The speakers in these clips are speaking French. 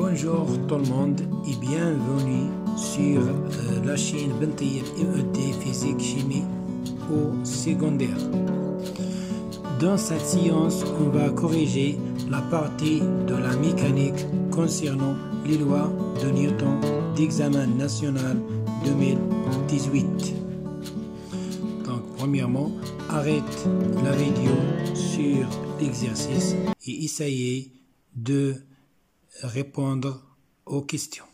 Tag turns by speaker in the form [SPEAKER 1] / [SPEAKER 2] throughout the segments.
[SPEAKER 1] Bonjour tout le monde et bienvenue sur la chaîne Bentayeb MED Physique Chimie au secondaire. Dans cette séance, on va corriger la partie de la mécanique concernant les lois de Newton d'examen national 2018. Donc, premièrement, arrête la vidéo sur l'exercice et essayez de répondre aux questions.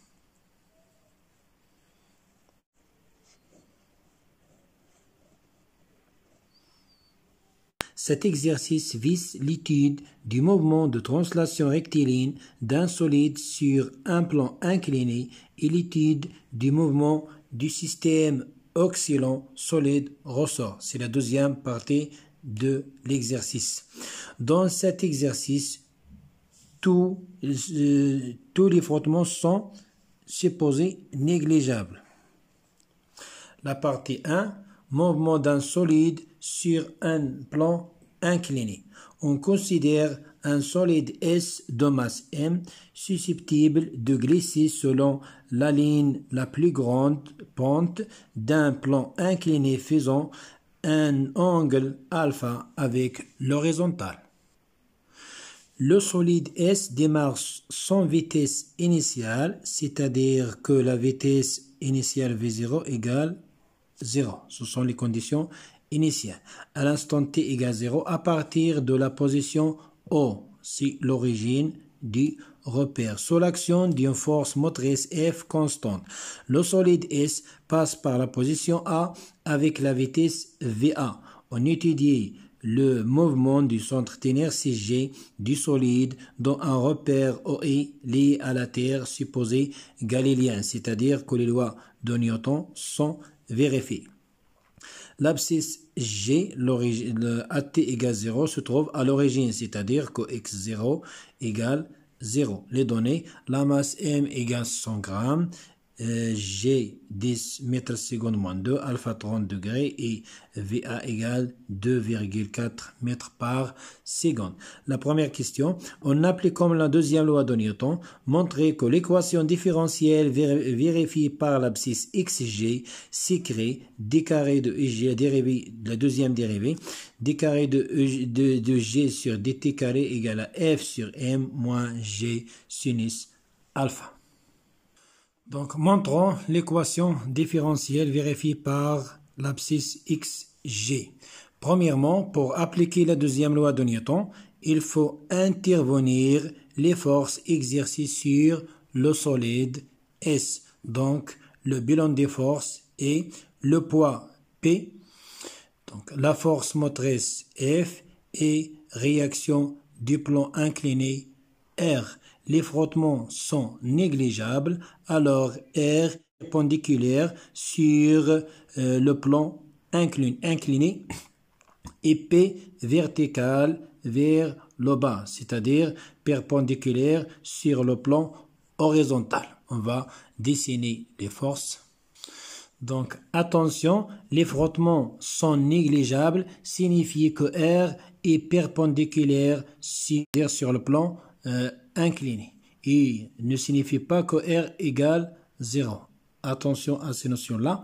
[SPEAKER 1] Cet exercice vise l'étude du mouvement de translation rectiligne d'un solide sur un plan incliné et l'étude du mouvement du système oscillant solide ressort. C'est la deuxième partie de l'exercice. Dans cet exercice, tous les frottements sont supposés négligeables. La partie 1, mouvement d'un solide sur un plan incliné. On considère un solide S de masse M susceptible de glisser selon la ligne la plus grande pente d'un plan incliné faisant un angle alpha avec l'horizontale. Le solide S démarre sans vitesse initiale, c'est-à-dire que la vitesse initiale V0 égale 0. Ce sont les conditions initiales. À l'instant t égale 0, à partir de la position O, c'est l'origine du repère. Sous l'action d'une force motrice F constante, le solide S passe par la position A avec la vitesse VA. On étudie le mouvement du centre d'inertie G du solide dont un repère OE lié à la Terre supposé galiléen, c'est-à-dire que les lois de Newton sont vérifiées. L'abscisse G, AT égale 0, se trouve à l'origine, c'est-à-dire que x0 égale 0. Les données, la masse M égale 100 grammes, G 10 mètres secondes moins 2, alpha 30 degrés et VA égale 2,4 mètres par seconde. La première question, on applique comme la deuxième loi de Newton, montrer que l'équation différentielle vérifiée par l'abscisse xg s'écrit d carré de g, la deuxième dérivée, d carré de g sur dt carré égale à f sur m moins g sinus alpha. Donc, montrons l'équation différentielle vérifiée par l'abscisse xg. Premièrement, pour appliquer la deuxième loi de Newton, il faut intervenir les forces exercées sur le solide S. Donc, le bilan des forces est le poids P, donc la force motrice F et réaction du plan incliné R. Les frottements sont négligeables, alors R perpendiculaire sur le plan incliné et P vertical vers le bas, c'est-à-dire perpendiculaire sur le plan horizontal. On va dessiner les forces. Donc, attention, les frottements sont négligeables, signifie que R est perpendiculaire sur le plan incliné. Et ne signifie pas que R égale 0. Attention à ces notions-là.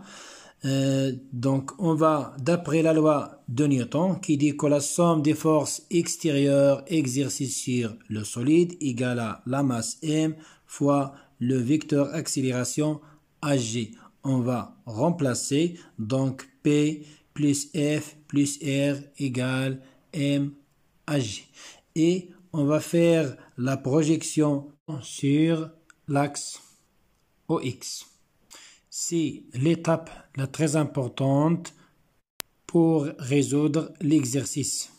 [SPEAKER 1] Donc, on va, d'après la loi de Newton, qui dit que la somme des forces extérieures exercées sur le solide égale à la masse M fois le vecteur accélération Hg. On va remplacer, donc P plus F plus R égale M Hg. Et on va faire la projection sur l'axe OX. C'est l'étape la très importante pour résoudre l'exercice.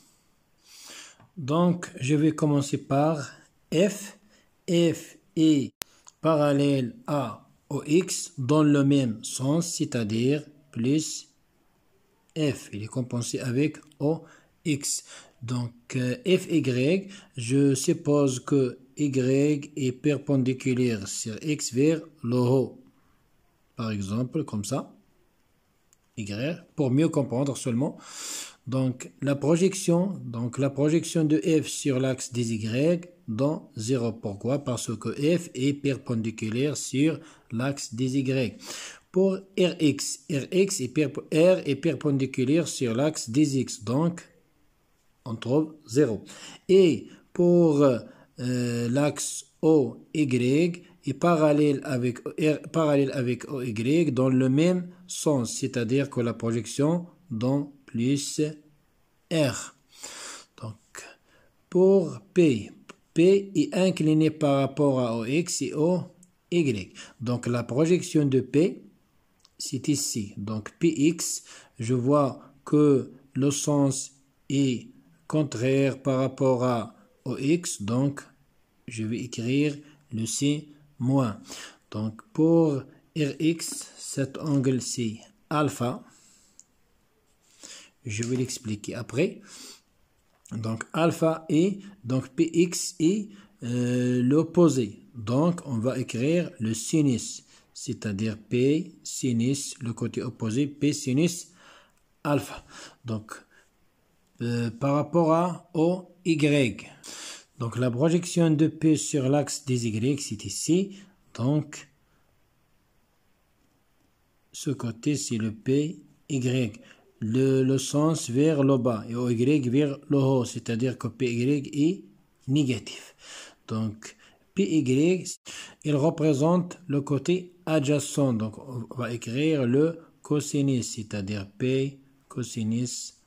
[SPEAKER 1] Donc, je vais commencer par F. F est parallèle à OX dans le même sens, c'est-à-dire plus F. Il est compensé avec OX. Donc, FY, je suppose que Y est perpendiculaire sur X vers le haut. Par exemple, comme ça. Y, pour mieux comprendre seulement. Donc la projection de f sur l'axe des y dans 0. Pourquoi? Parce que f est perpendiculaire sur l'axe des y. Pour Rx est perpendiculaire sur l'axe des x, donc on trouve 0. Et pour l'axe OY est parallèle avec OY dans le même sens, c'est-à-dire que la projection donne plus R. Donc, pour P est incliné par rapport à OX et OY. Donc, la projection de P, c'est ici. Donc, PX, je vois que le sens est contraire par rapport à OX, donc je vais écrire le C moins. Donc, pour Rx, cet angle c'est alpha. Je vais l'expliquer après. Donc, alpha et donc Px est l'opposé. Donc, on va écrire le sinus, c'est-à-dire P sinus, le côté opposé, P sinus alpha. Donc, par rapport à OY. Donc, la projection de P sur l'axe des Y, c'est ici. Donc, ce côté, c'est le PY. Le sens vers le bas et OY vers le haut, c'est-à-dire que PY est négatif. Donc, PY, il représente le côté adjacent. Donc, on va écrire le cosinus, c'est-à-dire P cosinus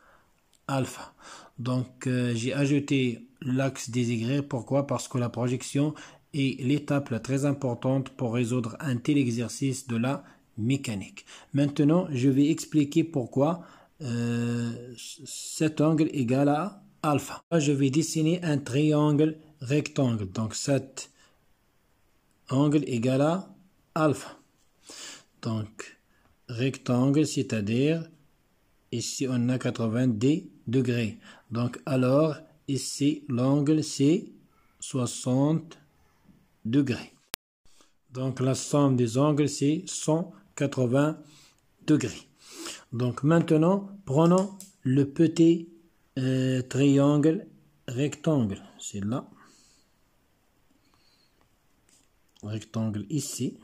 [SPEAKER 1] alpha. Donc, j'ai ajouté l'axe des Y. Pourquoi? Parce que la projection est l'étape la très importante pour résoudre un tel exercice de la mécanique. Maintenant, je vais expliquer pourquoi cet angle égale à alpha. Je vais dessiner un triangle rectangle. Donc, cet angle égale à alpha. Donc, rectangle, c'est-à-dire ici on a 90 degrés. Donc, alors, ici, l'angle c'est 60 degrés. Donc, la somme des angles c'est 180 degrés. Donc, maintenant, prenons le petit triangle rectangle. C'est là. Rectangle ici.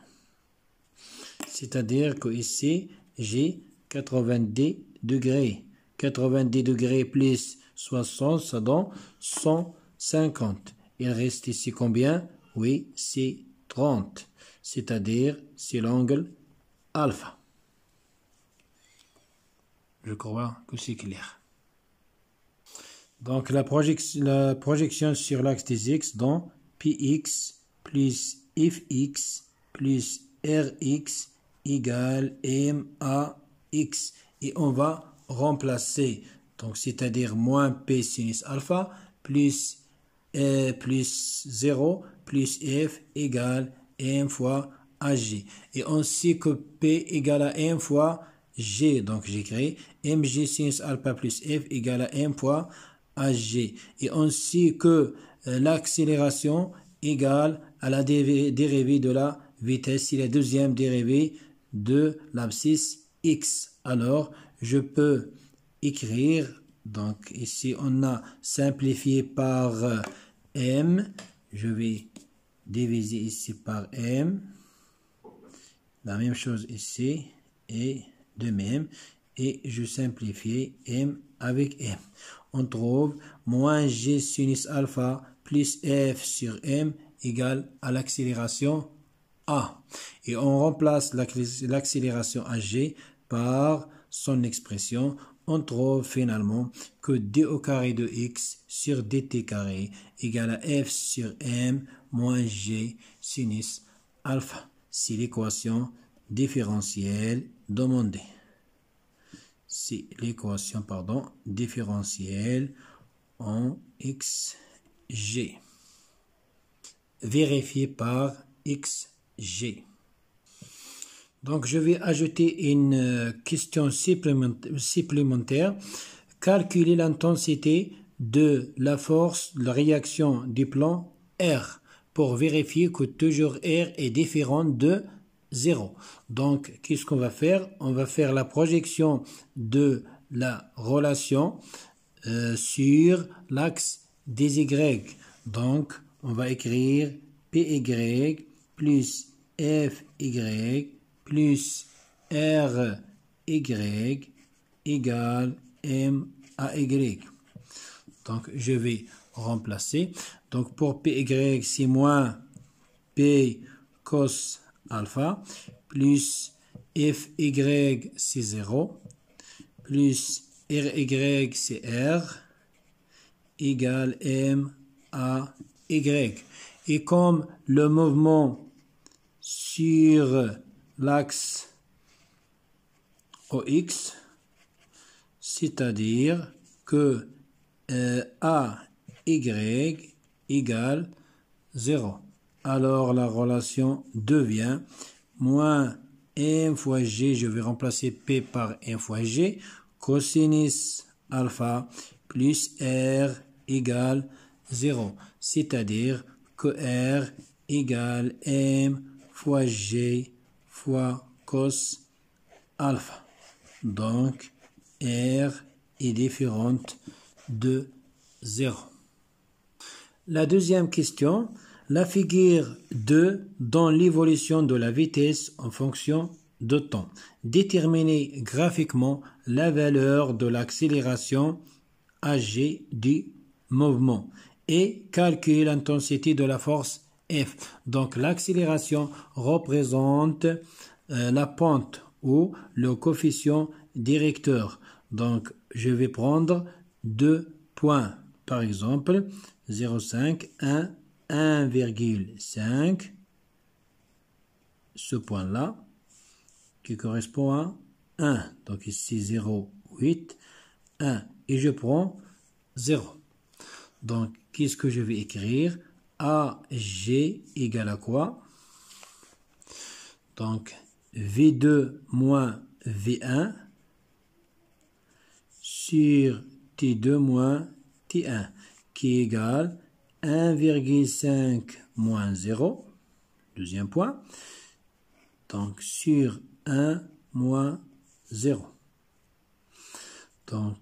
[SPEAKER 1] C'est-à-dire que ici, j'ai 90 degrés. 90 degrés plus 60, ça donne 150. Il reste ici combien? Oui, c'est 30. C'est-à-dire, c'est l'angle alpha. Je crois que c'est clair. Donc, la projection sur l'axe des x dans Px plus Fx plus Rx égale MAX. Et on va remplacer, donc c'est-à-dire moins P sinus alpha plus 0 plus F égale M fois AG. Et on sait que P égale à M fois G. Donc j'écris mg sinus alpha plus F égale à M fois AG. Et on sait que l'accélération égale à la dérivée de la vitesse, c'est la deuxième dérivée de l'abscisse x. Alors, je peux écrire, donc ici on a simplifié par m, je vais diviser ici par m, la même chose ici, et de même, et je simplifie m avec m. On trouve moins g sinus alpha plus f sur m égale à l'accélération a. Et on remplace l'accélération ag par son expression. On trouve finalement que d au carré de x sur dt carré égale à f sur m moins g sinus alpha. C'est l'équation différentielle demandée. C'est l'équation, différentielle en xg. Vérifiée par xg. Donc, je vais ajouter une question supplémentaire. Calculer l'intensité de la force de réaction du plan R pour vérifier que toujours R est différent de 0. Donc, qu'est-ce qu'on va faire? On va faire la projection de la relation sur l'axe des Y. Donc, on va écrire PY plus FY plus RY égale MAY. Donc, je vais remplacer. Donc, pour PY, c'est moins P cos alpha plus FY, c'est 0, plus RY, c'est R, égale MAY. Et comme le mouvement sur l'axe OX, c'est-à-dire que AY égale 0. Alors la relation devient moins M fois G, je vais remplacer P par M fois G, cosinus alpha plus R égale 0. C'est-à-dire que R égale M fois G fois cos alpha. Donc, R est différente de 0. La deuxième question, la figure 2 donne l'évolution de la vitesse en fonction de temps. Déterminez graphiquement la valeur de l'accélération AG du mouvement et calcule l'intensité de la force F. Donc, l'accélération représente la pente ou le coefficient directeur. Donc, je vais prendre 2 points. Par exemple, 0,5, 1, 1,5. Ce point-là qui correspond à 1. Donc, ici, 0,8, 1. Et je prends 0. Donc, qu'est-ce que je vais écrire? AG égale à quoi? Donc, V2 moins V1 sur T2 moins T1 qui égale 1,5 moins 0, deuxième point, donc sur 1 moins 0. Donc,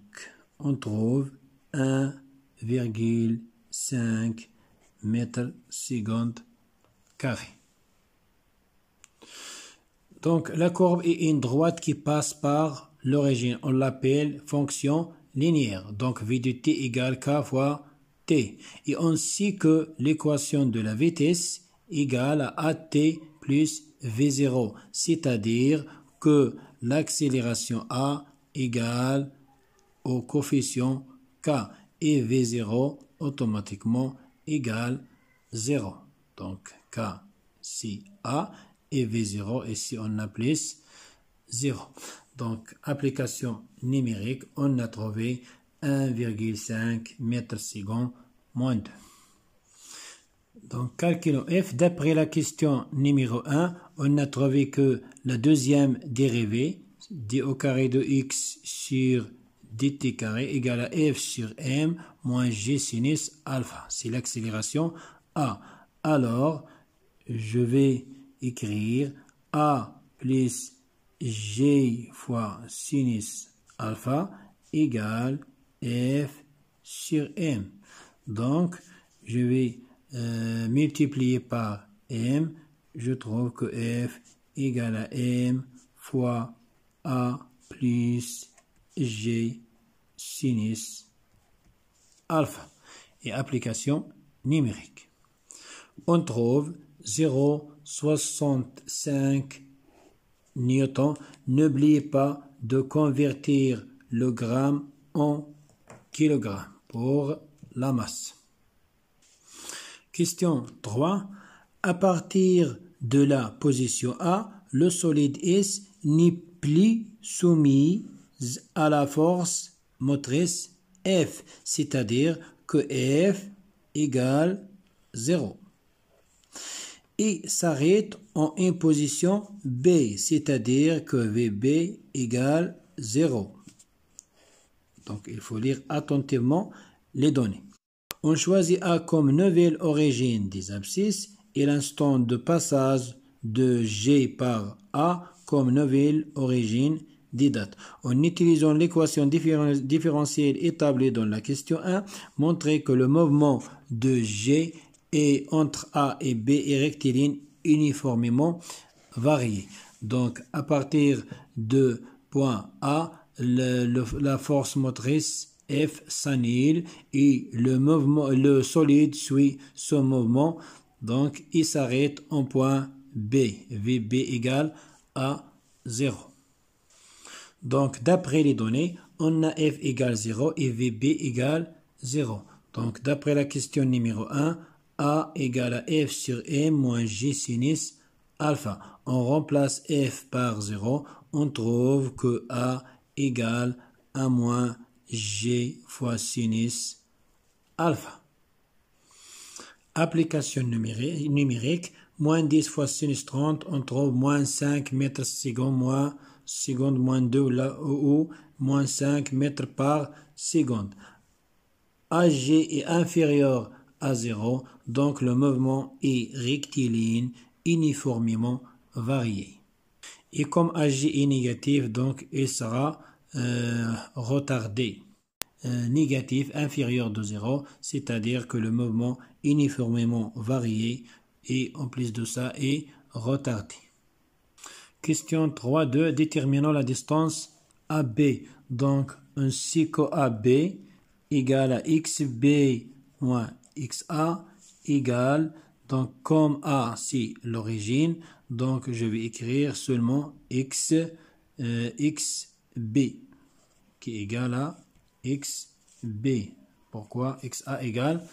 [SPEAKER 1] on trouve 1,5 mètres seconde carré. Donc, la courbe est une droite qui passe par l'origine. On l'appelle fonction linéaire. Donc, V de t égale k fois t. Et on sait que l'équation de la vitesse égale à at plus v0. C'est-à-dire que l'accélération a égale au coefficient k. Et v0 automatiquement égale 0. Donc, k c'est a. Et V0, ici on appelle 0. Donc, application numérique, on a trouvé 1,5 mètres seconde moins 2. Donc, calculons F. D'après la question numéro 1, on a trouvé que la deuxième dérivée, d au carré de x sur dt carré égale à f sur m moins g sinus alpha. C'est l'accélération A. Alors, je vais écrire A plus G fois sinus alpha égale F sur M. Donc, je vais multiplier par M. Je trouve que F égale à M fois A plus G sinus alpha. Et application numérique. On trouve 0,65 newtons. N'oubliez pas de convertir le gramme en kilogramme pour la masse. Question 3. À partir de la position A, le solide S n'est plus soumis à la force motrice F, c'est-à-dire que F égale 0. Et s'arrête en une position B, c'est-à-dire que VB égale 0. Donc, il faut lire attentivement les données. On choisit A comme nouvelle origine des abscisses et l'instant de passage de G par A comme nouvelle origine des dates. En utilisant l'équation différentielle établie dans la question 1, montrez que le mouvement de G est entre A et B est rectiligne uniformément varié. Donc, à partir de point A, la force motrice F s'annule et le solide suit son mouvement. Donc, il s'arrête en point B. VB égale à 0. Donc, d'après les données, on a F égale 0 et VB égale 0. Donc, d'après la question numéro 1, A égale à F sur M moins G sinus alpha. On remplace F par 0. On trouve que A égale à moins G fois sinus alpha. Application numérique. Moins 10 fois sinus 30, on trouve moins 5 mètres seconde, moins 2 là, ou moins 5 mètres par seconde. AG est inférieur à 0, donc le mouvement est rectiligne, uniformément varié. Et comme AG est négatif, donc il sera retardé. Négatif inférieur de 0, c'est-à-dire que le mouvement uniformément varié et en plus de ça est retardé. Question 3.2. Déterminons la distance AB. Donc, ainsi que AB égale à XB moins XA égale, donc comme A c'est l'origine, donc je vais écrire seulement XB qui est égal à XB. Pourquoi XA égale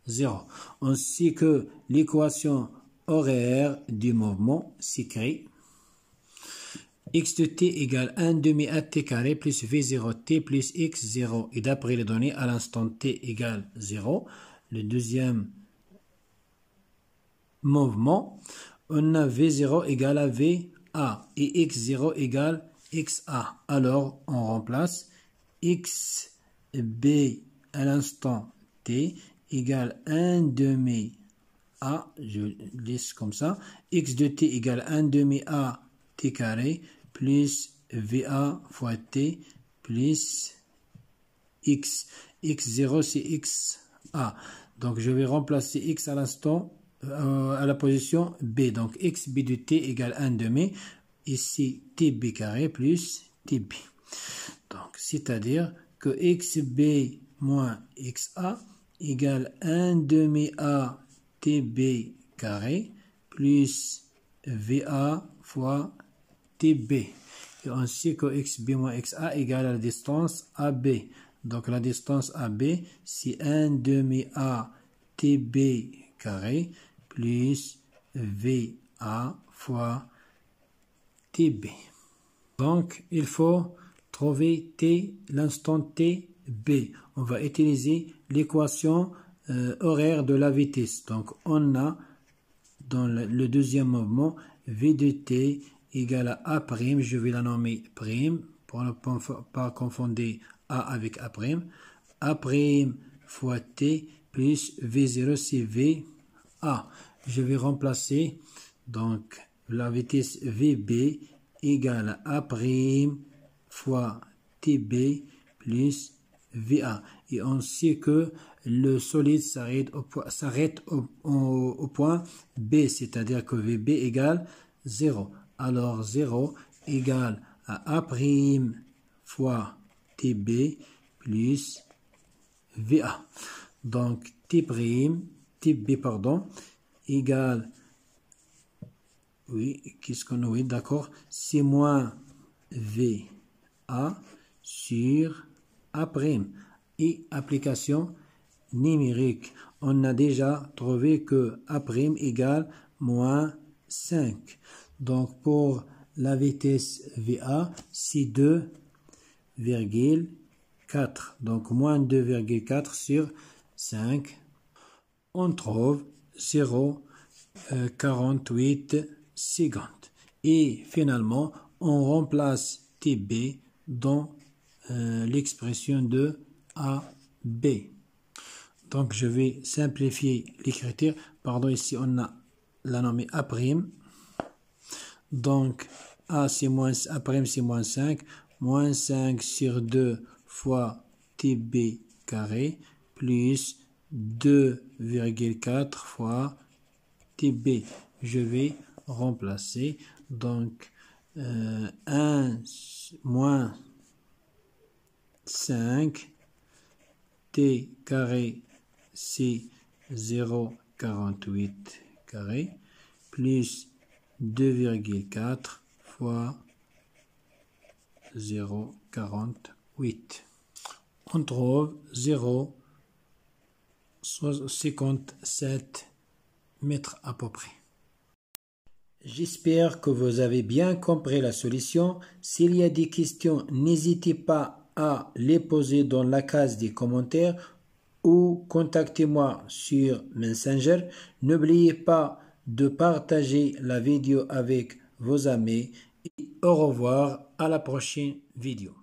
[SPEAKER 1] 0. Ainsi que l'équation horaire du mouvement s'écrit x de t égale 1 demi à t carré plus v0t plus x0. Et d'après les données, à l'instant t égale 0, le deuxième mouvement, on a v0 égale à va et x0 égale xa. Alors, on remplace xb à l'instant t égale 1 demi a, je laisse comme ça, x de t égale 1 demi a t carré plus va fois t plus x. x0 c'est xa. Donc je vais remplacer x à l'instant à la position b. Donc xb de t égale 1 demi. Ici tb carré plus tb. Donc c'est-à-dire que xb moins xa égale 1 demi a tb carré plus va fois tb. Et ainsi que xb moins xa égale à la distance AB. Donc la distance AB, c'est 1 demi a tb carré plus va fois tb. Donc il faut trouver t, l'instant tb. On va utiliser l'équation horaire de la vitesse. Donc on a dans le deuxième mouvement v de t égale à a', je vais la nommer prime pour ne pas confondre a avec a', a' fois t plus v0 c'est va. Je vais remplacer donc la vitesse vb égale à a' fois tb plus va. Et on sait que le solide s'arrête au point B, c'est-à-dire que VB égale 0. Alors 0 égale à a' fois TB plus VA. Donc TB égale, oui, qu'est-ce qu'on a, oui, d'accord, c'est moins VA sur A'. Et application numérique, on a déjà trouvé que A' égale moins 5. Donc pour la vitesse VA, c'est 2,4. Donc moins 2,4 sur 5. On trouve 0,48 secondes. Et finalement, on remplace TB dans l'expression de AB. Donc je vais simplifier l'écriture. Pardon, ici on a la nommée A'. Donc A c'est moins, A', c'est moins 5. Moins 5 sur 2 fois TB carré plus 2,4 fois TB. Je vais remplacer. Donc, 1 moins 5 T carré c'est 0,48 carré plus 2,4 fois 0,48. On trouve 0,57 mètres à peu près. J'espère que vous avez bien compris la solution. S'il y a des questions, n'hésitez pas à les poser dans la case des commentaires ou contactez-moi sur Messenger. N'oubliez pas de partager la vidéo avec vos amis et au revoir à la prochaine vidéo.